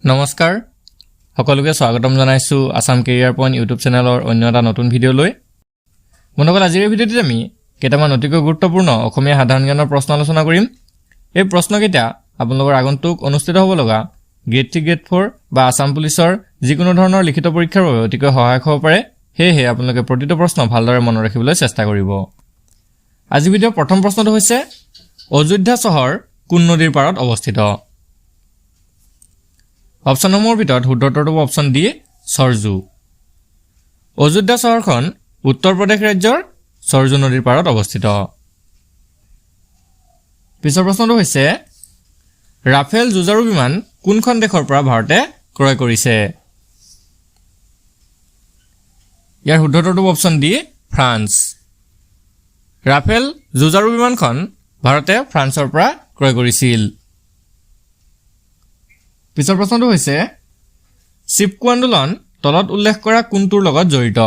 নমস্কাৰ সকলোকে স্বাগতম জনাইছো আসাম কেৰিয়াৰ পইণ্ট ইউটিউব চেনেলৰ অন্য এটা নতুন ভিডিঅ' লৈ বন্ধুসকল আজিৰ ভিডিঅ'টিত আমি কেইটামান অতিকৈ গুৰুত্বপূৰ্ণ অসমীয়া সাধাৰণ জ্ঞানৰ প্ৰশ্ন আলোচনা কৰিম এই প্ৰশ্নকেইটা আপোনালোকৰ আগন্তুক অনুষ্ঠিত হ'ব লগা গ্ৰেড 3 গ্ৰেড 4 বা আসাম পুলিচৰ যিকোনো ধৰণৰ লিখিত পৰীক্ষাৰ বাবে অতিকৈ সহায়ক হ'ব পাৰে সেয়ে আপোনালোকে প্ৰতিটো প্ৰশ্ন ভালদৰে মনত ৰাখিবলৈ চেষ্টা কৰিব আজি ভিডিঅ'ৰ প্ৰথম প্ৰশ্নটো হৈছে অযোধ্যা চহৰ কোন নদীৰ পাৰত অৱস্থিত অপচন নম্বৰ ভিতৰত শুদ্ধ উত্তৰটো অপচন ডি সৰজু অযোধ্যা চহৰখন উত্তৰ প্ৰদেশ ৰাজ্যৰ সৰজু নদীৰ পাৰত অৱস্থিত পিছৰ প্ৰশ্নটো হৈছে ৰাফেল যুঁজাৰু বিমান কোনখন দেশৰ পৰা ভাৰতে ক্ৰয় কৰিছে ইয়াৰ শুদ্ধ উত্তৰটো অপচন ডি ফ্ৰান্স ৰাফেল যুঁজাৰু বিমানখন ভাৰতে ফ্ৰান্সৰ পৰা ক্ৰয় কৰিছিল পিছৰ প্ৰশ্নটো হৈছে চিপকো আন্দোলন তলত উল্লেখ কৰা কোনটোৰ লগত জড়িত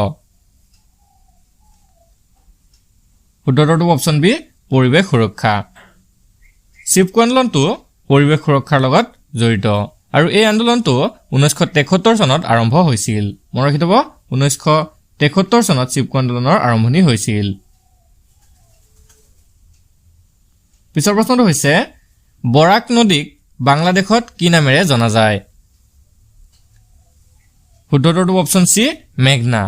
শুদ্ধ উত্তৰটো অপচন বি পৰিৱেশ সুৰক্ষা চিপকো আন্দোলনটো পৰিৱেশ সুৰক্ষাৰ লগত জড়িত আৰু এই আন্দোলনটো 1973 চনত আৰম্ভ হৈছিল মনত ৰাখি থব 1973 চনত চিপকো আন্দোলনৰ আৰম্ভণি হৈছিল পিছৰ প্ৰশ্নটো হৈছে বৰাক নদীক বাংলাদেশত কি নামেৰে জনা যায় শুদ্ধ উত্তৰটো অপচন সি মেঘনা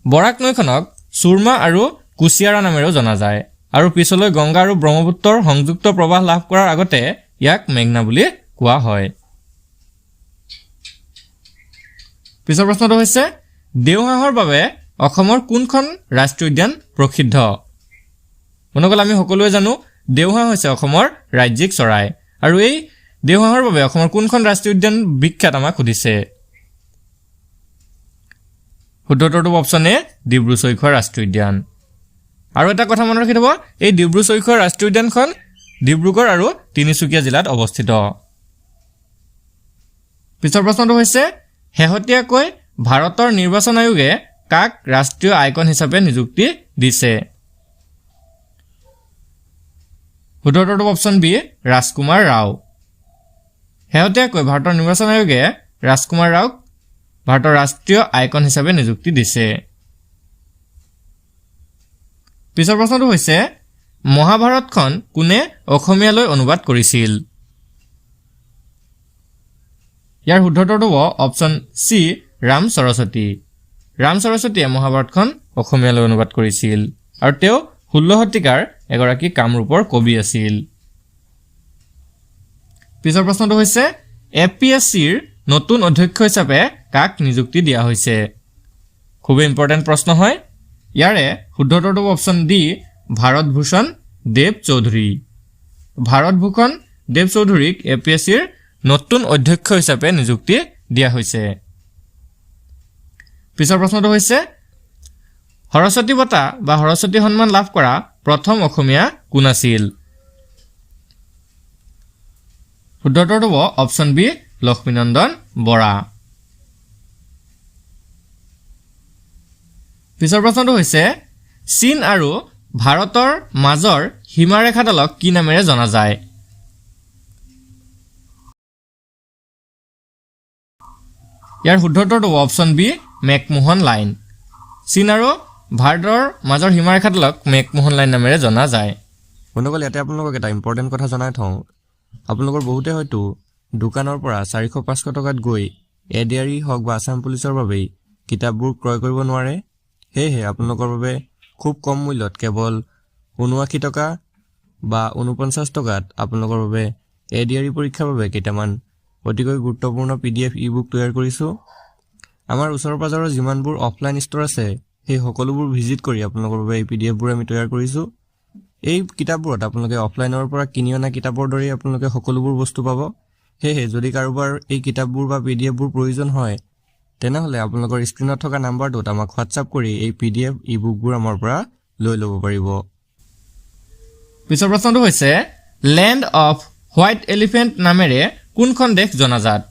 বৰাক নৈখনক সুৰমা আৰু কুছিয়াৰা নামেৰেও জনা যায় আৰু পিছলৈ গংগা আৰু ব্ৰহ্মপুত্ৰৰ সংযুক্ত প্ৰবাহ লাভ কৰাৰ আগতে ইয়াক মেঘনা বুলি কোৱা হয় পিছৰ প্ৰশ্নটো হৈছে দেওহাঁহৰ বাবে অসমৰ কোনখন ৰাষ্ট্ৰীয় উদ্যান প্ৰসিদ্ধ মনকল আমি সকলোৱে জানো দেওহাঁহ হৈছে অসমৰ ৰাজ্যিক চৰাই আৰু এই দেওহাঁহৰ বাবে অসমৰ কোনখন ৰাষ্ট্ৰীয় উদ্যান বিখ্যাত আমাক সুধিছে শুদ্ধ উত্তৰটো অপচন এ ডিব্ৰু-চৈখোৱা ৰাষ্ট্ৰীয় উদ্যান আৰু এটা কথা মনত ৰাখি থব এই ডিব্ৰু-চৈখোৱা ৰাষ্ট্ৰীয় উদ্যানখন ডিব্ৰুগড় আৰু তিনিচুকীয়া জিলাত অৱস্থিত পিছৰ প্ৰশ্নটো হৈছে শেহতীয়াকৈ ভাৰতৰ নিৰ্বাচন আয়োগে কাক ৰাষ্ট্ৰীয় আইকন হিচাপে নিযুক্তি দিছে শুদ্ধ উত্তৰটো অপচন বি ৰাজকুমাৰ ৰাও শেহতীয়াকৈ ভাৰতৰ নিৰ্বাচন আয়োগে ৰাজকুমাৰ ৰাওক ভাৰতৰ ৰাষ্ট্ৰীয় আইকন হিচাপে নিযুক্তি দিছে পিছৰ প্ৰশ্নটো হৈছে মহাভাৰতখন কোনে অসমীয়ালৈ অনুবাদ কৰিছিল ইয়াৰ শুদ্ধ উত্তৰটো অপচন সি ৰাম সৰস্বতীয়ে মহাভাৰতখন অসমীয়ালৈ অনুবাদ কৰিছিল আৰু তেওঁ 16 শতিকাৰ এগৰাকী কামৰূপৰ কবি আছিল পিছৰ প্ৰশ্নটো হৈছে এপিএছচিৰ নতুন অধ্যক্ষ হিচাপে কাক নিযুক্তি দিয়া হৈছে খুব ইম্পৰ্টেন্ট প্ৰশ্ন হয় ইয়াৰে শুদ্ধ উত্তৰটো অপচন ডি ভাৰতভূষণ দেৱ চৌধুৰীক এপিএছচিৰ নতুন অধ্যক্ষ হিচাপে নিযুক্তি দিয়া হৈছে পিছৰ প্ৰশ্নটো হৈছে সৰস্বতী বঁটা বা সৰস্বতী সন্মান লাভ কৰা প্ৰথম অসমীয়া কোন আছিল শুদ্ধ উত্তৰটো অপচন বি লক্ষ্মীনন্দন বৰা পিছৰ প্ৰশ্নটো হৈছে চীন আৰু ভাৰতৰ মাজৰ সীমাৰেখাডালক কি নামেৰে জনা যায় ইয়াৰ শুদ্ধ উত্তৰটো অপচন বি মেকমোহন লাইন চীন আৰু ভাৰতৰ মাজৰ সীমাৰেখাডালক মেকমোহন লাইন নামেৰে জনা যায় বন্ধুসকল ইয়াতে আপোনালোকক এটা ইম্পৰ্টেণ্ট কথা জনাই থওঁ আপোনালোকৰ বহুতে হয়তো দোকানৰ পৰা 400-500 টকাত গৈ এডিআৰই হওক বা আসাম পুলিচৰ বাবে কিতাপবোৰ ক্ৰয় কৰিব নোৱাৰে সেয়ে আপোনালোকৰ বাবে খুব কম মূল্যত কেৱল 79 টকা বা 49 টকাত আপোনালোকৰ বাবে এডিআৰই পৰীক্ষাৰ বাবে কেইটামান অতিকৈ গুৰুত্বপূৰ্ণ পিডিএফ ই-বুক তৈয়াৰ কৰিছো আমাৰ ওচৰৰ পাজৰৰ যিমানবোৰ অফলাইন ষ্ট'ৰ আছে সেই সকলোবোৰ ভিজিট কৰি আপোনালোকৰ বাবে এই পিডিএফবোৰ আমি তৈয়াৰ কৰিছো এই কিতাপবোৰত আপোনালোকে অফলাইনৰ পৰা কিনি অনা কিতাপৰ দৰে আপোনালোকে সকলোবোৰ বস্তু পাব সেয়ে যদি কাৰোবাৰ এই কিতাপবোৰ বা পিডিএফবোৰ প্ৰয়োজন হয় তেনেহলে আপোনালোকৰ স্ক্ৰিনত থকা নাম্বাৰটোত আমাক হোৱাটছআপ কৰি এই পিডিএফ ই-বুকবোৰ আমাৰ পৰা লৈ ল'ব পাৰিব পিছৰ প্ৰশ্নটো হৈছে লেণ্ড অফ হোৱাইট এলিফেণ্ট নামেৰে কোনখন দেশ জনাজাত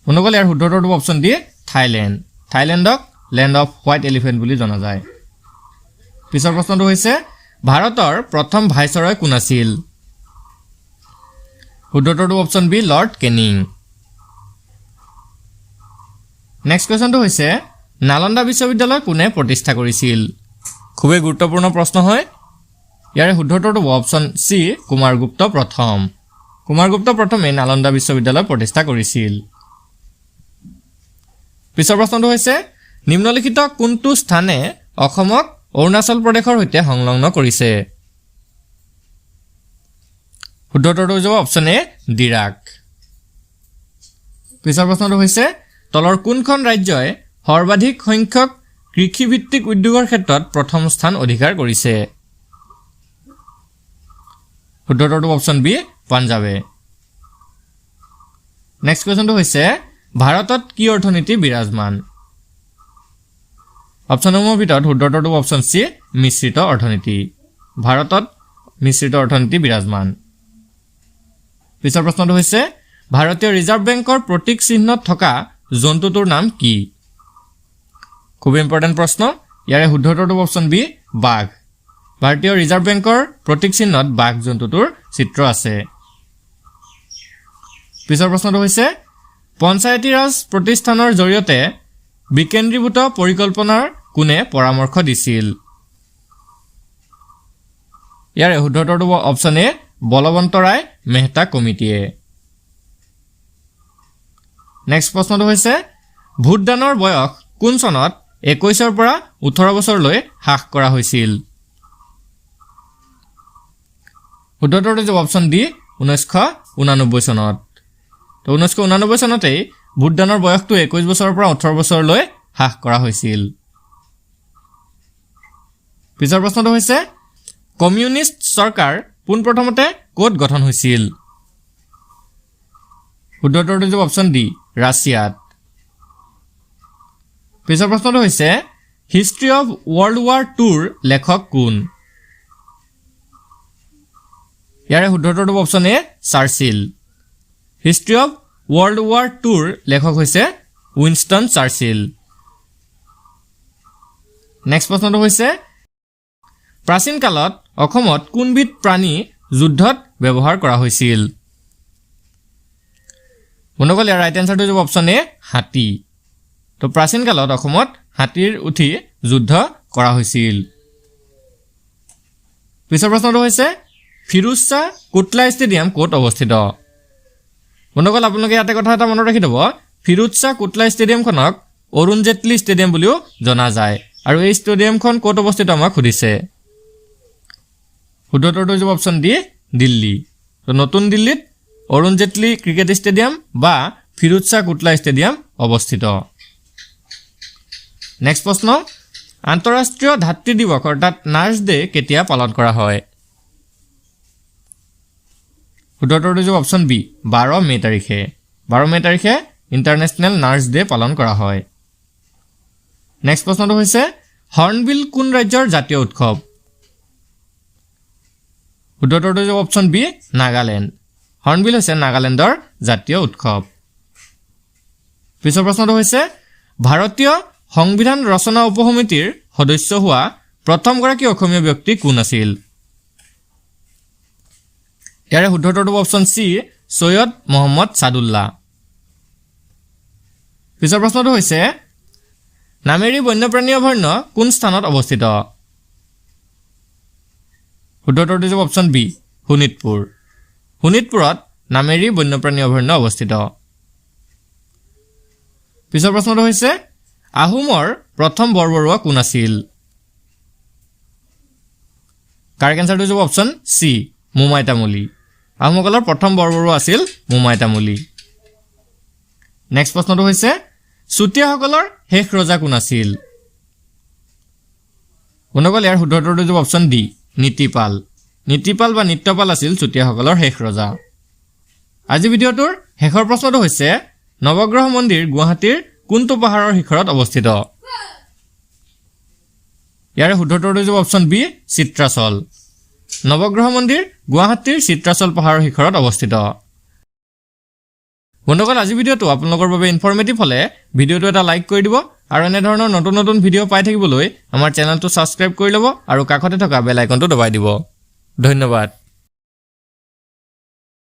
বন্ধুসকল ইয়াৰ শুদ্ধ উত্তৰটো অপচন ডি থাইলেণ্ডক লেণ্ড অফ হোৱাইট এলিফেণ্ট বুলি জনা যায় পিছৰ প্ৰশ্নটো হৈছে ভাৰতৰ প্ৰথম ভাইচৰয় কোন আছিল শুদ্ধ উত্তৰটো option B Lord Canning next কুৱেশ্যনটো হৈছে নালন্দা বিশ্ববিদ্যালয় কোনে প্ৰতিষ্ঠা কৰিছিল খুবেই গুৰুত্বপূৰ্ণ প্ৰশ্ন হয় ইয়াৰে শুদ্ধ উত্তৰটো অপশ্যন সি কুমাৰগুপ্ত প্ৰথম কুমাৰগুপ্ত প্ৰথমে নালন্দা বিশ্ববিদ্যালয় প্ৰতিষ্ঠা কৰিছিল পিছৰ প্ৰশ্নটো হৈছে নিম্নলিখিত কোনটো স্থানে অসমক অৰুণাচল প্ৰদেশৰ সৈতে সংলগ্ন কৰিছে শুদ্ধ উত্তৰটো হ'ব অপশ্যন এ ডিৰাক পিছৰ প্ৰশ্নটো হৈছে তলৰ কোনখন ৰাজ্যই সৰ্বাধিক সংখ্যক কৃষিভিত্তিক উদ্যোগৰ ক্ষেত্ৰত প্ৰথম স্থান অধিকাৰ কৰিছে শুদ্ধ উত্তৰটো অপশ্যন বি পাঞ্জাবে নেক্সট কুৱেশ্যনটো হৈছে ভাৰতত কি অৰ্থনীতি বিৰাজমান অপশ্যনসমূহৰ ভিতৰত শুদ্ধ উত্তৰটো অপশ্যন চি মিশ্ৰিত অৰ্থনীতি ভাৰতত মিশ্ৰিত অৰ্থনীতি বিৰাজমান পিছৰ প্ৰশ্নটো হৈছে ভাৰতীয় ৰিজাৰ্ভ বেংকৰ প্ৰতীক চিহ্নত থকা জন্তুটোৰ নাম কি খুব ইম্পৰ্টেণ্ট প্ৰশ্ন ইয়াৰে শুদ্ধ উত্তৰটো অপশ্যন বি বাঘ ভাৰতীয় ৰিজাৰ্ভ বেংকৰ প্ৰতীক চিহ্নত বাঘ জন্তুটোৰ চিত্ৰ আছে পিছৰ প্ৰশ্নটো হৈছে পঞ্চায়তী ৰাজ প্ৰতিষ্ঠানৰ জৰিয়তে বিকেন্দ্ৰীভূত পৰিকল্পনাৰ কোনে পৰামৰ্শ দিছিল ইয়াৰে শুদ্ধ উত্তৰটো অপশ্যন এ বলৱন্ত ৰায় মেহতা কমিটিয়ে নেক্সট প্ৰশ্নটো হৈছে ভোটদানৰ বয়স কোন চনত 21ৰ পৰা 18 বছৰলৈ হ্ৰাস কৰা হৈছিল শুদ্ধ উত্তৰটো হ'ব অপশ্যন ডি 1989 চনত তো 1989 চনতেই ভোটদানৰ বয়সটো 21 বছৰৰ পৰা 18 বছৰলৈ হ্ৰাস কৰা হৈছিল পিছৰ প্ৰশ্নটো হৈছে কমিউনিষ্ট চৰকাৰ পোনপ্ৰথমতে ক'ত গঠন হৈছিল শুদ্ধ উত্তৰটো হ'ব অপশ্যন ডি ৰাছিয়াত পিছৰ প্ৰশ্নটো হৈছে history of world war tour লেখক কোন ইয়াৰে শুদ্ধ উত্তৰটো option A Churchill history of world war tour লেখক হৈছে উইনষ্টন চাৰ্চিল নেক্সট প্ৰশ্নটো হৈছে প্ৰাচীন কালত অসমত কোনবিধ প্ৰাণী যুদ্ধত ব্যৱহাৰ কৰা হৈছিল বন্ধুসকল ইয়াৰ ৰাইট এনচাৰটো হ'ব অপশ্যন এ হাতী তো প্ৰাচীন কালত অসমত হাতীৰ উঠি যুদ্ধ কৰা হৈছিল পিছৰ প্ৰশ্নটো হৈছে ফিৰোজ শ্বাহ কোটলা ষ্টেডিয়াম ক'ত অৱস্থিত বন্ধুসকল আপোনালোকে ইয়াতে কথা এটা মনত ৰাখি থ'ব ফিৰোজ শ্বাহ কোটলা ষ্টেডিয়ামখনক অৰুণ জেটলী ষ্টেডিয়াম বুলিও জনা যায় আৰু এই ষ্টেডিয়ামখন ক'ত অৱস্থিত আমাক সুধিছে শুদ্ধ উত্তৰটো হ'ব অপশ্যন ডি দিল্লী তো নতুন দিল্লীত অৰুণ জেটলী ক্ৰিকেট ষ্টেডিয়াম বা ফিৰোজ শ্বাহ কোটলা ষ্টেডিয়াম অৱস্থিত নেক্সট প্ৰশ্ন আন্তঃৰাষ্ট্ৰীয় ধাত্ৰী দিৱস অৰ্থাৎ নাৰ্ছ ডে কেতিয়া পালন কৰা হয় শুদ্ধ উত্তৰটো হ'ব অপশ্যন বি 12 মে তাৰিখে 12 মে তাৰিখে ইণ্টাৰনেশ্যনেল নাৰ্ছ ডে পালন কৰা হয় নেক্সট প্ৰশ্নটো হৈছে হৰ্ণবিল কোন ৰাজ্যৰ জাতীয় উৎসৱ শুদ্ধ উত্তৰটো হ'ব অপশ্যন বি নাগালেণ্ড হৰ্ণবিল হৈছে নাগালেণ্ডৰ জাতীয় উৎসৱ পিছৰ প্ৰশ্নটো হৈছে ভাৰতীয় সংবিধান ৰচনা উপসমিতিৰ সদস্য হোৱা প্ৰথমগৰাকী অসমীয়া ব্যক্তি কোন আছিল ইয়াৰে শুদ্ধ উত্তৰটো অপশ্যন চি সৈয়দ মহম্মদ ছাদুল্লাহ পিছৰ প্ৰশ্নটো হৈছে নামেৰী বন্যপ্ৰাণী অভয়াৰণ্য কোন স্থানত অৱস্থিত শুদ্ধ উত্তৰটো হ'ব অপশ্যন বি শোণিতপুৰত নামেৰী বন্যপ্ৰাণী অভয়াৰণ্য অৱস্থিত পিছৰ প্ৰশ্নটো হৈছে আহোমৰ প্ৰথম বৰবৰুৱা কোন আছিল কাৰেক্ট এনচাৰটো হ'ব অপশ্যন চি মোমাই তামুলী আহোমসকলৰ প্ৰথম বৰবৰুৱা আছিল মোমাই তামুলী নেক্সট প্ৰশ্নটো হৈছে চুতীয়াসকলৰ শেষ ৰজা কোন আছিল বন্ধুসকল ইয়াৰ শুদ্ধ উত্তৰটো হ'ব অপশ্যন ডি নীতিপাল বা নিত্যপাল আছিল চুতীয়াসকলৰ শেষ ৰজা আজি ভিডিঅ'টোৰ শেষৰ প্ৰশ্নটো হৈছে নৱগ্ৰহ মন্দিৰ গুৱাহাটীৰ কোনটো পাহাৰৰ শিখৰত অৱস্থিত ইয়াৰে শুদ্ধ উত্তৰটো হ'ব অপশ্যন বি চিত্ৰাচল নৱগ্ৰহ মন্দিৰ গুৱাহাটীৰ চিত্ৰাচল পাহাৰৰ শিখৰত অৱস্থিত বন্ধুসকল আজি ভিডিঅ'টো আপোনালোকৰ বাবে ইনফৰ্মেটিভ হ'লে ভিডিঅ'টো এটা লাইক কৰি দিব আৰু এনে ধৰণৰ নতুন নতুন ভিডিঅ' পাই থাকিবলৈ আমাৰ চেনেলটো ছাবস্ক্ৰাইব কৰি ল'ব আৰু কাষতে থকা বেল আইকনটো দবাই দিব ধন্যবাদ